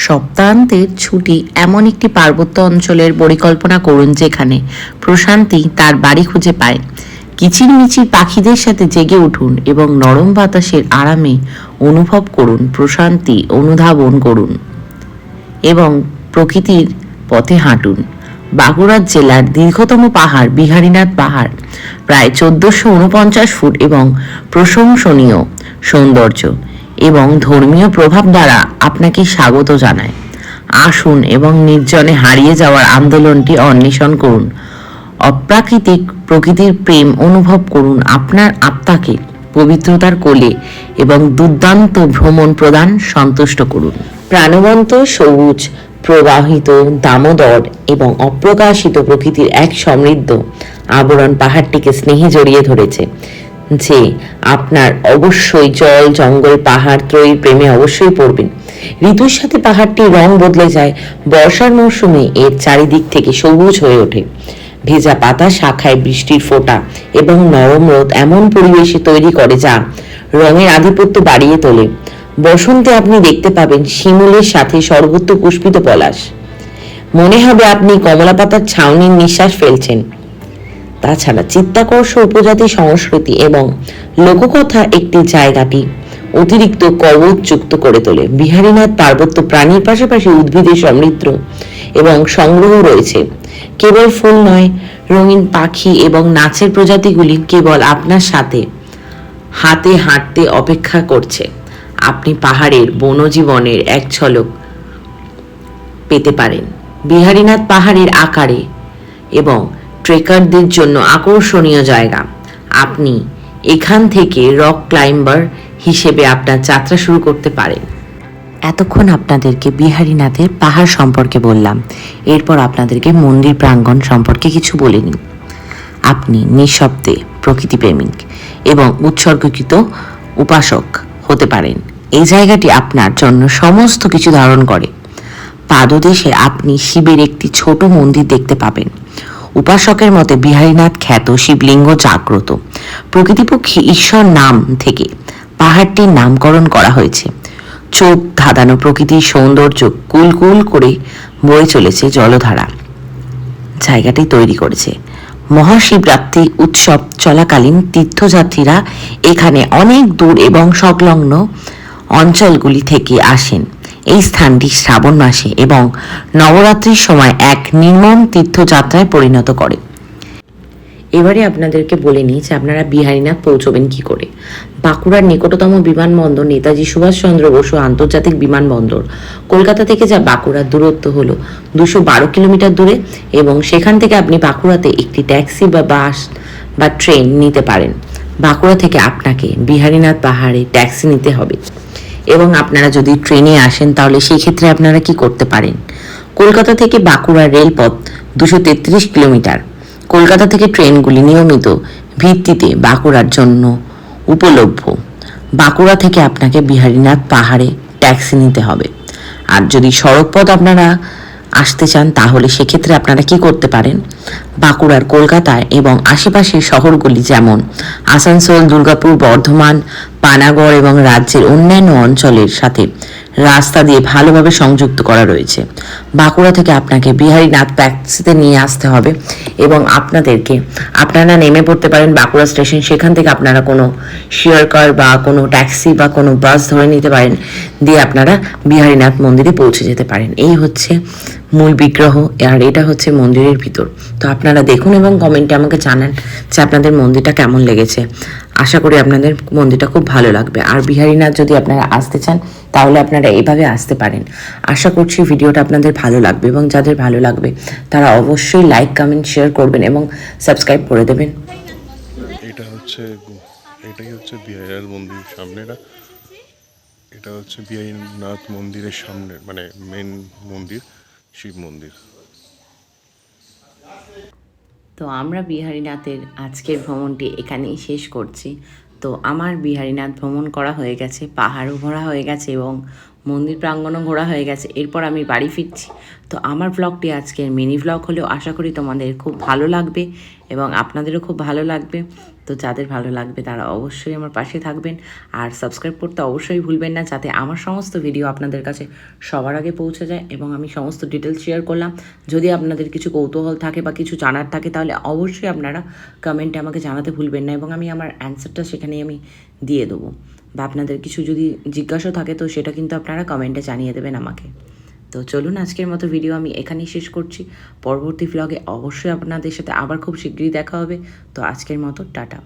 সপ্তাহান্তের ছুটি এমন একটি পার্বত্য অঞ্চলের পরিকল্পনা করুন যেখানে প্রশান্তি তার বাড়ি খুঁজে পায়। কিচিরমিচির পাখিদের সাথে জেগে উঠুন এবং নরম বাতাসের আরামে অনুভব করুন, প্রশান্তি অনুধাবন করুন এবং প্রকৃতির পথে হাঁটুন। বাঁকুড়া জেলার দীর্ঘতম পাহাড় বিহারীনাথ পাহাড় প্রায় 1449 ফুট এবং প্রশংসনীয় সৌন্দর্য এবং ধর্মীয় প্রভাব দ্বারা আপনাকে স্বাগত জানায়। আসুন এবং নির্জনে হারিয়ে যাওয়ার আন্দোলনটি অন্বেষণ করুন। অপ্রাকৃতিক প্রকৃতির প্রেম অনুভব করুন আপনার আত্মাকে পবিত্রতার কোলে এবং দুর্দান্ত ভ্রমণ প্রদান সন্তুষ্ট করুন। প্রাণবন্ত সবুজ প্রবাহিত দামোদর এবং অপ্রকাশিত প্রকৃতির এক সমৃদ্ধ আবরণ পাহাড়টিকে স্নেহে জড়িয়ে ধরেছে, যে আপনার অবশ্যই জল জঙ্গল পাহাড় ত্রয়ীর প্রেমে অবশ্যই পড়বেন। ঋতুর সাথে পাহাড়টির রং বদলে যায়। বর্ষার মৌসুমে এর চারিদিক থেকে সবুজ হয়ে ওঠে। ভেজা পাতা শাখায় বৃষ্টির ফোঁটা এবং নরম রোদ এমন পরিবেশে তৈরি করে যা রঙের আধিপত্য বাড়িয়ে তোলে। বসন্তে আপনি দেখতে পাবেন শিমুলের সাথে সর্বত্র পুষ্পিত পলাশ। মনে হবে আপনি কমলা পাতার ছাউনির নিঃশ্বাস ফেলছেন। তাছাড়া চিত্তাকর্ষ উপজাতি সংস্কৃতি এবং লোককথা একটি জায়গাটি অতিরিক্ত কবচযুক্ত করে তোলে। বিহারীনাথ পার্বত্য প্রাণীর পাশাপাশি উদ্ভিদের সমৃদ্ধ এবং সংগ্রহ রয়েছে। কেবল ফুল নয়, রঙিন পাখি এবং নাচের প্রজাতিগুলি কেবল আপনার সাথে হাতে হাঁটতে অপেক্ষা করছে। আপনি পাহাড়ের বনজীবনের এক ঝলক পেতে পারেন। বিহারীনাথ পাহাড়ের আকারে এবং ট্রেকারদের জন্য আকর্ষণীয় জায়গা। আপনি এখান থেকে রক ক্লাইম্বার হিসেবে আপনার যাত্রা শুরু করতে পারেন। এতক্ষণ আপনাদেরকে বিহারীনাথের পাহাড় সম্পর্কে বললাম, এরপর আপনাদেরকে মন্দির প্রাঙ্গণ সম্পর্কে কিছু বলে নিই। আপনি নিঃশব্দে প্রকৃতিপ্রেমিক এবং উৎসর্গীকৃত উপাসক হতে পারেন। এই জায়গাটি আপনার জন্য সমস্ত কিছু ধারণ করে। পাদদেশে আপনি শিবের একটি ছোট মন্দির দেখতে পাবেন। উপাসকের মতে বিহারীনাথ খ্যাত শিবলিঙ্গ জাগ্রত। প্রকৃতিপক্ষী ঈশ্বর নাম থেকে পাহাড়টির নামকরণ করা হয়েছে। চোখ ধাঁধানো প্রকৃতির সৌন্দর্য কুলকুল করে বয়ে চলেছে জলধারা জায়গাটি তৈরি করেছে। মহাশিবরাত্রি উৎসব চলাকালীন তীর্থযাত্রীরা এখানে অনেক দূর এবং সংলগ্ন অঞ্চলগুলি থেকে আসেন। এই স্থানটি শ্রাবণ মাসে এবং নবরাত্রির সময় এক নির্মম তীর্থযাত্রায় পরিণত করে। এবারে আপনাদেরকে বলে নিই যে আপনারা বিহারীনাথ পৌঁছবেন কি করে। বাঁকুড়ার নিকটতম বিমানবন্দর নেতাজি সুভাষচন্দ্র বসু আন্তর্জাতিক বিমানবন্দর। কলকাতা থেকে যা বাঁকুড়ার দূরত্ব হলো 212 কিলোমিটার দূরে, এবং সেখান থেকে আপনি বাঁকুড়াতে একটি ট্যাক্সি বা বাস বা ট্রেন নিতে পারেন। বাঁকুড়া থেকে আপনাকে বিহারীনাথ পাহাড়ে ট্যাক্সি নিতে হবে, এবং আপনারা যদি ট্রেনে আসেন তাহলে সেই ক্ষেত্রে আপনারা কি করতে পারেন। কলকাতা থেকে বাঁকুড়া রেলপথ 233 কিলোমিটার। কলকাতা থেকে ট্রেনগুলি নিয়মিত ভিত্তিতে বাঁকুড়ার জন্য উপলভ্য। বাঁকুড়া থেকে আপনাকে বিহারীনাথ পাহাড়ে ট্যাক্সি নিতে হবে। আর যদি সড়কপথ আপনারা আসতে চান তাহলে সেক্ষেত্রে আপনারা কি করতে পারেন, বাঁকুড়ার কলকাতায় এবং আশেপাশের শহরগুলি যেমন আসানসোল, দুর্গাপুর, বর্ধমান, পানাগড় এবং রাজ্যের অন্যান্য অঞ্চলের সাথে রাস্তা দিয়ে ভালোভাবে সংযুক্ত করা রয়েছে। বাঁকুড়া থেকে আপনাকে বিহারীনাথ ট্যাক্সিতে নিয়ে আসতে হবে এবং আপনারা নেমে পড়তে পারেন বাঁকুড়া স্টেশন। সেখান থেকে আপনারা কোনো শেয়ার কার বা কোনো ট্যাক্সি বা কোনো বাস ধরে নিতে পারেন, দিয়ে আপনারা বিহারীনাথ মন্দিরে পৌঁছে যেতে পারেন। এই হচ্ছে মূল বিগ্রহ, আর এটা হচ্ছে মন্দিরের ভিতর। তো আপনারা দেখুন এবং কমেন্টে আমাকে জানান যে আপনাদের মন্দিরটা কেমন লেগেছে। আশা করি আপনাদের মন্দিরটা খুব ভালো লাগবে। আর বিহারীনাথ যদি আপনারা আসতে চান তাহলে আপনারা এইভাবে আসতে পারেন। আশা করছি ভিডিওটা আপনাদের ভালো লাগবে, এবং যাদের ভালো লাগবে তারা অবশ্যই লাইক কমেন্ট শেয়ার করবেন এবং সাবস্ক্রাইব করে দেবেন। এটাই হচ্ছে বিহারীনাথ মন্দিরের সামনেটা। এটা হচ্ছে বিহারীনাথ মন্দিরের সামনে, মানে মেন মন্দির, শিব মন্দির। তো আমরা বিহারীনাথের আজকের ভ্রমণটি এখানেই শেষ করছি। তো আমার বিহারীনাথ ভ্রমণ করা হয়ে গেছে, পাহাড়ও ঘোরা হয়ে গেছে এবং মন্দির প্রাঙ্গণও ঘোরা হয়ে গেছে, এরপর আমি বাড়ি ফিরছি। তো আমার ব্লগটি আজকের মিনি ব্লগ হলেও আশা করি তোমাদের খুব ভালো লাগবে এবং আপনাদেরও খুব ভালো লাগবে। তো যাদের ভালো লাগবে তারা অবশ্যই আমার পাশে থাকবেন আর সাবস্ক্রাইব করতে অবশ্যই ভুলবেন না, যাতে আমার সমস্ত ভিডিও আপনাদের কাছে সবার আগে পৌঁছে যায় এবং আমি সমস্ত ডিটেলস শেয়ার করলাম। যদি আপনাদের কিছু কৌতূহল থাকে বা কিছু জানার থাকে তাহলে অবশ্যই আপনারা কমেন্টে আমাকে জানাতে ভুলবেন না এবং আমি আমার অ্যান্সারটা সেখানেই আমি দিয়ে দেবো। বা আপনাদের কিছু যদি জিজ্ঞাসা থাকে তো সেটা কিন্তু আপনারা কমেন্টে জানিয়ে দেবেন আমাকে। তো চলুন, আজকের মতো ভিডিও আমি এখানেই শেষ করছি। পরবর্তী ভ্লগে অবশ্যই আপনাদের সাথে আবার খুব শীঘ্রই দেখা হবে। তো আজকের মতো টাটা।